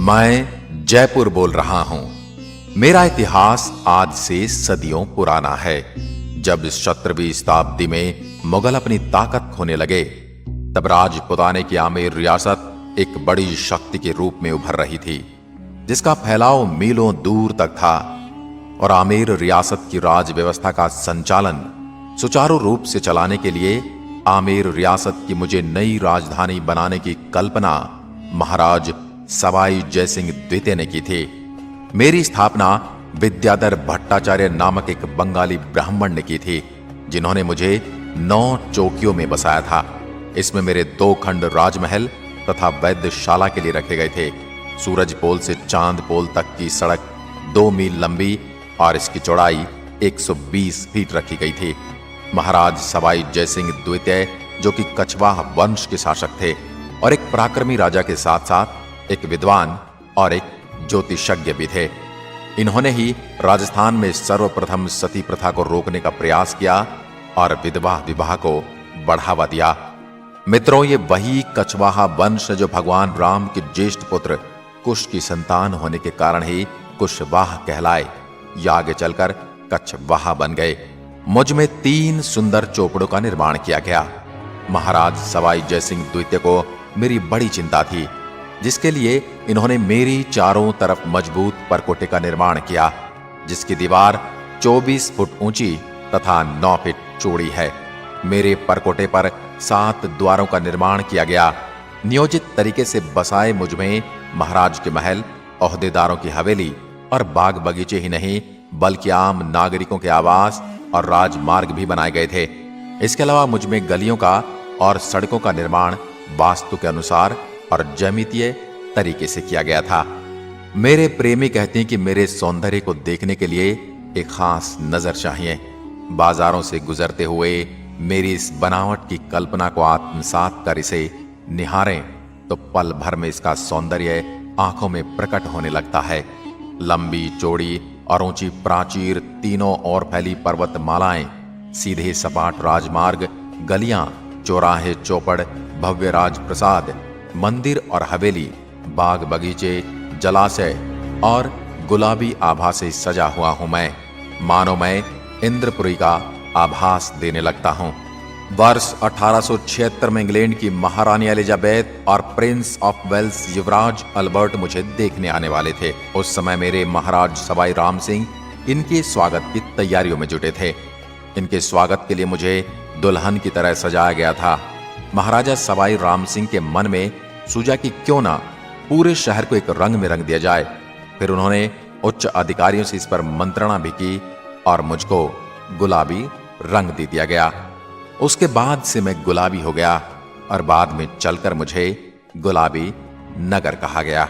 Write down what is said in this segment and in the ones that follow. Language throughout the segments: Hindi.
मैं जयपुर बोल रहा हूं। मेरा इतिहास आज से सदियों पुराना है। जब 17वीं शताब्दी में मुगल अपनी ताकत खोने लगे, तब राजपुताने की आमेर रियासत एक बड़ी शक्ति के रूप में उभर रही थी, जिसका फैलाव मीलों दूर तक था। और आमेर रियासत की राज व्यवस्था का संचालन सुचारू रूप से चलाने के लिए आमेर रियासत की मुझे नई राजधानी बनाने की कल्पना महाराज सवाई जयसिंह द्वितीय ने की थी। मेरी स्थापना विद्याधर भट्टाचार्य नामक एक बंगाली ब्राह्मण ने की थी, जिन्होंने मुझे 9 चौकियों में बसाया था। इसमें मेरे 2 खंड राजमहल तथा वैद्यशाला के लिए रखे गए थे। सूरज पोल से चांद पोल तक की सड़क 2 मील लंबी और इसकी चौड़ाई 120 फीट रखी गई थी। महाराज सवाई जयसिंह द्वितीय, जो कि कछवाह वंश के शासक थे और एक पराक्रमी राजा के साथ साथ एक विद्वान और एक ज्योतिषज्ञ भी थे, इन्होंने ही राजस्थान में सर्वप्रथम सती प्रथा को रोकने का प्रयास किया और विधवा विवाह को बढ़ावा दिया। मित्रों, ये वही कछवाहा वंश जो भगवान राम के ज्येष्ठ पुत्र कुश की संतान होने के कारण ही कुशवाह कहलाए, या आगे चलकर कछवाहा बन गए। मुझ में 3 सुंदर चौपड़ों का निर्माण किया गया। महाराज सवाई जयसिंह द्वितीय को मेरी बड़ी चिंता थी, जिसके लिए इन्होंने मेरी चारों तरफ मजबूत परकोटे का निर्माण किया, जिसकी दीवार 24 फुट ऊंची तथा 9 फीट चौड़ी है। मेरे परकोटे पर 7 द्वारों का निर्माण किया गया। नियोजित तरीके से बसाए मुझ में महाराज के महल, ओहदेदारों की हवेली और बाग बगीचे ही नहीं, बल्कि आम नागरिकों के आवास और राजमार्ग भी बनाए गए थे। इसके अलावा मुझ में गलियों का और सड़कों का निर्माण वास्तु के अनुसार और ज्यामितीय तरीके से किया गया था। मेरे प्रेमी कहते हैं कि मेरे सौंदर्य को देखने के लिए एक खास नजर चाहिए। बाजारों से गुजरते हुए मेरी इस बनावट की कल्पना को आत्मसात कर इसे निहारें तो पल भर में इसका सौंदर्य आंखों में प्रकट होने लगता है। लंबी चौड़ी और ऊंची प्राचीर, तीनों ओर फैली पर्वतमालाएं, सीधे सपाट राजमार्ग, गलियां, चौराहे, चौपड़, भव्य राजप्रसाद, मंदिर और हवेली, बाग बगीचे, जलाशय और गुलाबी आभा से सजा हुआ हूं मैं, मानो मैं इंद्रपुरी का आभास देने लगता हूं। वर्ष 1876 में इंग्लैंड की महारानी एलिजाबेथ और प्रिंस ऑफ वेल्स युवराज अल्बर्ट मुझे देखने आने वाले थे। उस समय मेरे महाराज सवाई राम सिंह इनके स्वागत की तैयारियों में जुटे थे। इनके स्वागत के लिए मुझे दुल्हन की तरह सजाया गया था। महाराजा सवाई राम सिंह के मन में सूझा कि क्यों ना पूरे शहर को एक रंग में रंग दिया जाए। फिर उन्होंने उच्च अधिकारियों से इस पर मंत्रणा भी की और मुझको गुलाबी रंग दे दिया गया। उसके बाद से मैं गुलाबी हो गया और बाद में चलकर मुझे गुलाबी नगर कहा गया।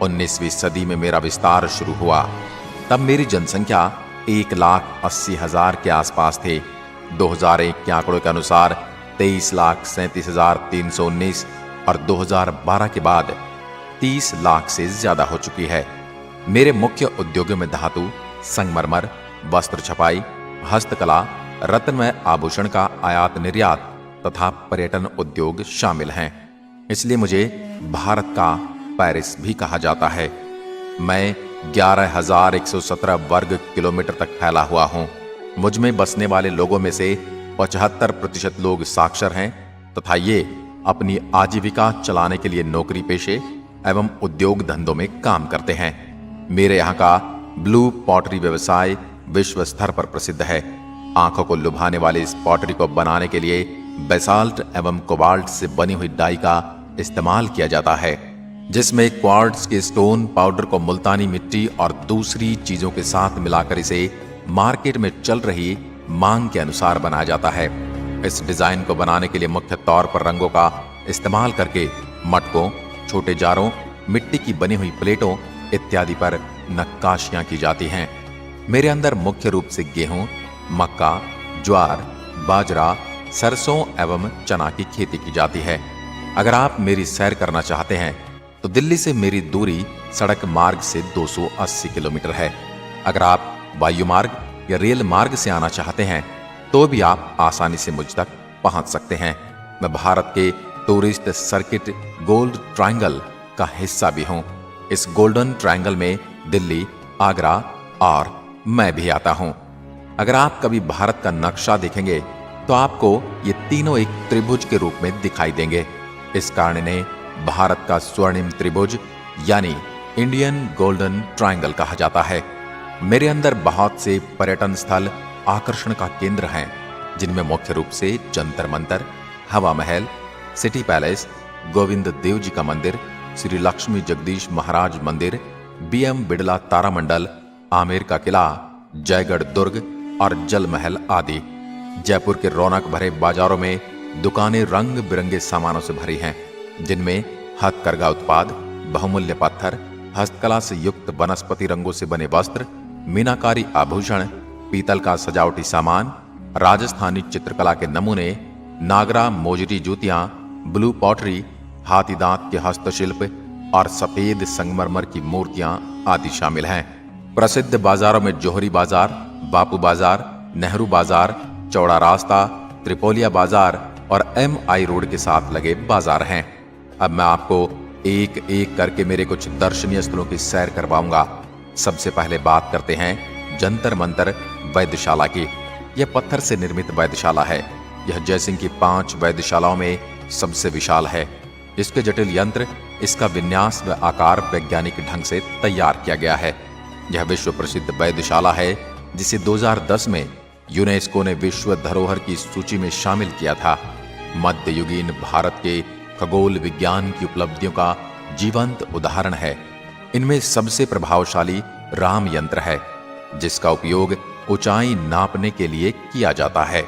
19वीं सदी में मेरा विस्तार शुरू हुआ। तब मेरी जनसंख्या 1,80,000 के आसपास थे। 2001 के आंकड़ों के अनुसार 23,37,319 और 2012 के बाद 30 लाख से ज्यादा हो चुकी है। मेरे मुख्य उद्योगों में धातु, संगमरमर, वस्त्र छपाई, हस्तकला, रत्नमय आभूषण का आयात निर्यात तथा पर्यटन उद्योग शामिल हैं। इसलिए मुझे भारत का पेरिस भी कहा जाता है। मैं 11,117 वर्ग किलोमीटर तक फैला हुआ हूं। मुझ में बसने वाले लोगों में से 75% लोग साक्षर हैं तथा ये अपनी आजीविका चलाने के लिए नौकरी पेशे एवं उद्योग धंधों में काम करते हैं। मेरे यहाँ का ब्लू पॉटरी व्यवसाय विश्व स्तर पर प्रसिद्ध है। आंखों को लुभाने वाली इस पॉटरी को बनाने के लिए बेसाल्ट एवं कोबाल्ट से बनी हुई डाई का इस्तेमाल किया जाता है, जिसमें क्वार्ट्ज के स्टोन पाउडर को मुल्तानी मिट्टी और दूसरी चीजों के साथ मिलाकर इसे मार्केट में चल रही मांग के अनुसार बनाया जाता है। इस डिजाइन को बनाने के लिए मुख्य तौर पर रंगों का इस्तेमाल करके मटकों, छोटे जारों, मिट्टी की बनी हुई प्लेटों इत्यादि पर नक्काशियां की जाती हैं। मेरे अंदर मुख्य रूप से गेहूं, मक्का, ज्वार, बाजरा, सरसों एवं चना की खेती की जाती है। अगर आप मेरी सैर करना चाहते हैं तो दिल्ली से मेरी दूरी सड़क मार्ग से 280 किलोमीटर है। अगर आप वायु मार्ग या रेल मार्ग से आना चाहते हैं तो भी आप आसानी से मुझ तक पहुंच सकते हैं। मैं भारत के टूरिस्ट सर्किट गोल्ड ट्रायंगल का हिस्सा भी हूं। इस गोल्डन ट्रायंगल में दिल्ली, आगरा और मैं भी आता हूं। अगर आप कभी भारत का नक्शा देखेंगे तो आपको ये तीनों एक त्रिभुज के रूप में दिखाई देंगे। इस कारण इन्हें भारत का स्वर्णिम त्रिभुज यानी इंडियन गोल्डन ट्रायंगल कहा जाता है। मेरे अंदर बहुत से पर्यटन स्थल आकर्षण का केंद्र हैं, जिनमें मुख्य रूप से जंतर मंतर, हवा महल, सिटी पैलेस, गोविंद देव जी का मंदिर, श्री लक्ष्मी जगदीश महाराज मंदिर, BM बिड़ला तारामंडल, आमेर का किला, जयगढ़ दुर्ग और जल महल आदि। जयपुर के रौनक भरे बाजारों में दुकानें रंग बिरंगे सामानों से भरी हैं, जिनमें हथकरघा उत्पाद, बहुमूल्य पत्थर, हस्तकला से युक्त वनस्पति रंगों से बने वस्त्र, मीनाकारी आभूषण, पीतल का सजावटी सामान, राजस्थानी चित्रकला के नमूने, नागरा मोजरी जूतियां, ब्लू पॉटरी, हाथी दांत के हस्तशिल्प और सफेद संगमरमर की मूर्तियां आदि शामिल हैं। प्रसिद्ध बाजारों में जोहरी बाजार, बापू बाजार, नेहरू बाजार, चौड़ा रास्ता, त्रिपोलिया बाजार और MI रोड के साथ लगे बाजार हैं। अब मैं आपको एक एक करके मेरे कुछ दर्शनीय स्थलों की सैर करवाऊंगा। सबसे पहले बात करते हैं जंतर मंतर वैद्यशाला की। यह पत्थर से निर्मित वैद्यशाला है। यह जयसिंह की 5 वैद्यशालाओं में सबसे विशाल है। इसके जटिल यंत्र, इसका विन्यास व आकार वैज्ञानिक ढंग से तैयार किया गया है। यह विश्व प्रसिद्ध वैद्यशाला है, जिसे 2010 में यूनेस्को ने विश्व धरोहर की सूची में शामिल किया था। मध्ययुगीन भारत के खगोल विज्ञान की उपलब्धियों का जीवंत उदाहरण है। इनमें सबसे प्रभावशाली राम यंत्र है, जिसका उपयोग ऊंचाई नापने के लिए किया जाता है।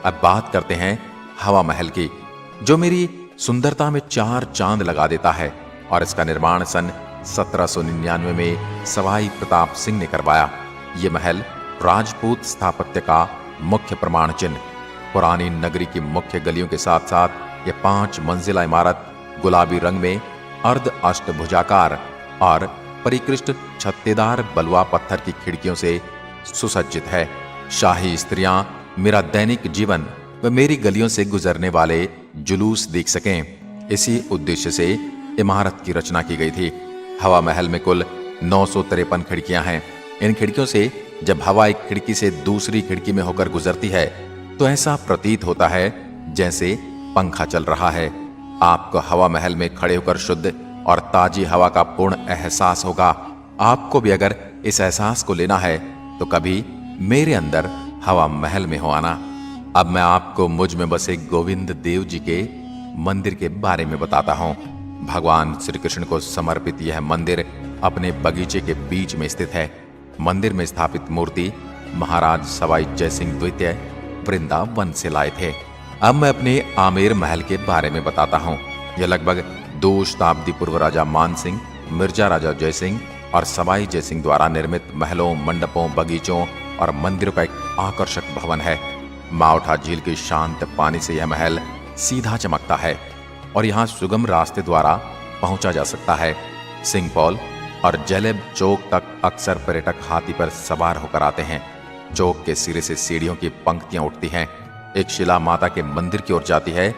अब बात करते हैं हवा महल की, जो मेरी सुंदरता में 4 चांद लगा देता है और इसका निर्माण सन 1799 में सवाई प्रताप सिंह ने करवाया। ये महल राजपूत स्थापत्य का मुख्य प्रमाण चिन्ह। पुरानी नगरी की मुख्य गलियों के साथ साथ यह 5 मंजिला इमारत गुलाबी रंग में अर्ध अष्टभुजाकार और परिकृष्ट छत्तेदार बलुआ पत्थर की खिड़कियों से सुसज्जित है। शाही स्त्रियां मेरा दैनिक जीवन व मेरी गलियों से गुजरने वाले जुलूस देख सकें, इसी उद्देश्य से इमारत की रचना की गई थी। हवा महल में कुल 953 खिड़कियां हैं। इन खिड़कियों से जब हवा एक खिड़की से दूसरी खिड़की में होकर गुजरती है तो ऐसा प्रतीत होता है जैसे पंखा चल रहा है। आपको हवा महल में खड़े होकर शुद्ध और ताजी हवा का पूर्ण एहसास होगा। आपको भी अगर इस एहसास को लेना है तो कभी मेरे अंदर हवा महल में हो आना। अब मैं आपको मुझ में बसे गोविंद देव जी के मंदिर के बारे में बताता हूँ। भगवान श्री कृष्ण को समर्पित यह मंदिर अपने बगीचे के बीच में स्थित है। मंदिर में स्थापित मूर्ति महाराज सवाई जयसिंह द्वितीय वृंदावन से लाए थे। अब मैं अपने आमेर महल के बारे में बताता हूँ। यह लगभग 2 शताब्दी पूर्व राजा मान सिंह, मिर्जा राजा जयसिंह और सवाई जयसिंह द्वारा निर्मित महलों, मंडपों, बगीचों और मंदिरों का एक आकर्षक भवन है। माउठा झील के शांत पानी से यह महल सीधा चमकता है और यहाँ सुगम रास्ते द्वारा पहुंचा जा सकता है। सिंहपौल और जलेब चौक तक अक्सर पर्यटक हाथी पर सवार होकर आते हैं। चौक के सिरे से सीढ़ियों की पंक्तियां उठती हैं। एक शिला माता के मंदिर की ओर जाती है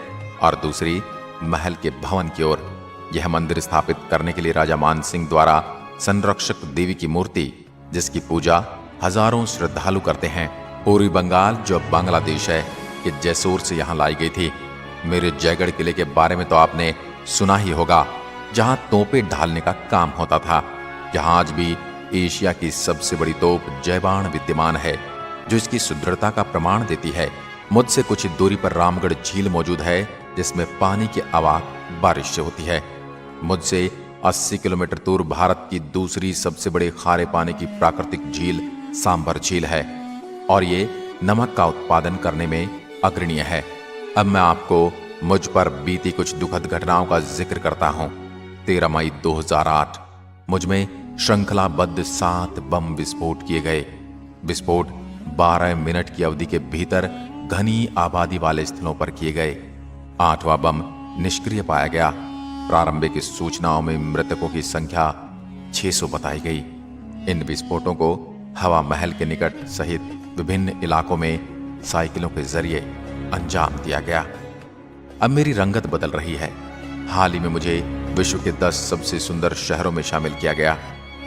और दूसरी महल के भवन की ओर। यह मंदिर स्थापित करने के लिए राजा मान सिंह द्वारा संरक्षक देवी की मूर्ति, जिसकी पूजा हजारों श्रद्धालु करते हैं, पूर्वी बंगाल जो बांग्लादेश है कि जैसोर से यहाँ लाई गई थी। मेरे जयगढ़ किले के बारे में तो आपने सुना ही होगा, जहां तोपें ढालने का काम होता था। यहाँ आज भी एशिया की सबसे बड़ी तोप जयबाण विद्यमान है, जो इसकी सुदृढ़ता का प्रमाण देती है। मुझसे कुछ ही दूरी पर रामगढ़ झील मौजूद है, जिसमें पानी की आवाज बारिश से होती है। मुझसे 80 किलोमीटर दूर भारत की दूसरी सबसे बड़ी खारे पानी की प्राकृतिक झील सांबर झील है और ये नमक का उत्पादन करने में अग्रणीय है। अब मैं आपको मुझ पर बीती कुछ दुखद घटनाओं का जिक्र करता हूँ। 13 मई 2008 मुझ में श्रृंखलाबद्ध 7 बम विस्फोट किए गए। विस्फोट 12 मिनट की अवधि के भीतर घनी आबादी वाले स्थलों पर किए गए। 8वां बम निष्क्रिय पाया गया। प्रारंभिक सूचनाओं में मृतकों की संख्या 600 बताई गई। इन विस्फोटों को हवा महल के निकट सहित विभिन्न इलाकों में साइकिलों के जरिए अंजाम दिया गया। अब मेरी रंगत बदल रही है। हाल ही में मुझे विश्व के 10 सबसे सुंदर शहरों में शामिल किया गया।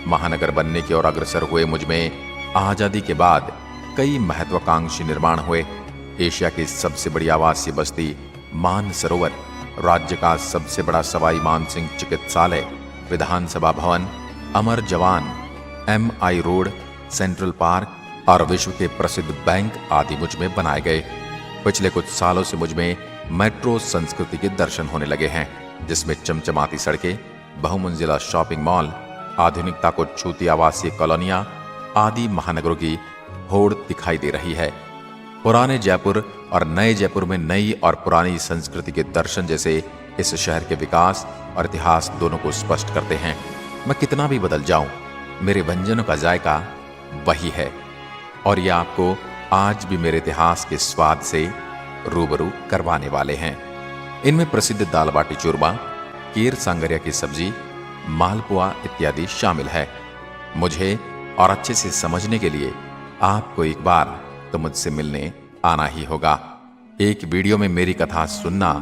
महानगर बनने की ओर अग्रसर हुए मुझ में आजादी के बाद कई महत्वाकांक्षी निर्माण हुए। एशिया की सबसे बड़ी आवासीय बस्ती मानसरोवर, राज्य का सबसे बड़ा सवाई मानसिंह चिकित्सालय, विधानसभा भवन, अमर जवान, MI रोड, सेंट्रल पार्क और विश्व के प्रसिद्ध बैंक आदि मुझ में बनाए गए। पिछले कुछ सालों से मुझ में मेट्रो संस्कृति के दर्शन होने लगे हैं, जिसमें चमचमाती सड़कें, बहुमंजिला शॉपिंग मॉल, आधुनिकता को छूती आवासीय कॉलोनियां आदि महानगरों की होड़ दिखाई दे रही है। पुराने जयपुर और नए जयपुर में नई और पुरानी संस्कृति के दर्शन जैसे इस शहर के विकास और इतिहास दोनों को स्पष्ट करते हैं। मैं कितना भी बदल जाऊं, मेरे व्यंजनों का जायका वही है और ये आपको आज भी मेरे इतिहास के स्वाद से रूबरू करवाने वाले हैं। इनमें प्रसिद्ध दाल बाटी चूरमा, केर सांगरिया की सब्जी, मालपुआ इत्यादि शामिल है। मुझे और अच्छे से समझने के लिए आपको एक बार तो मुझसे मिलने आना ही होगा। एक वीडियो में मेरी कथा सुनना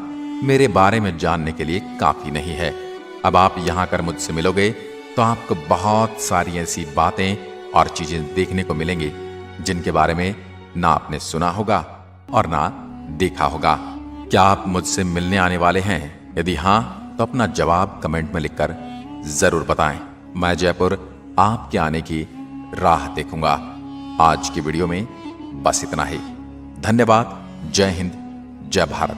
मेरे बारे में जानने के लिए काफी नहीं है। अब आप यहां कर मुझसे मिलोगे तो आपको बहुत सारी ऐसी बातें और चीजें देखने को मिलेंगी जिनके बारे में ना आपने सुना होगा और ना देखा होगा। क्या आप मुझसे मिलने आने वाले हैं? यदि हां तो अपना जवाब कमेंट में लिखकर जरूर बताएं। मैं जयपुर आपके आने की राह देखूंगा। आज की वीडियो में बस इतना ही। धन्यवाद। जय हिंद, जय भारत।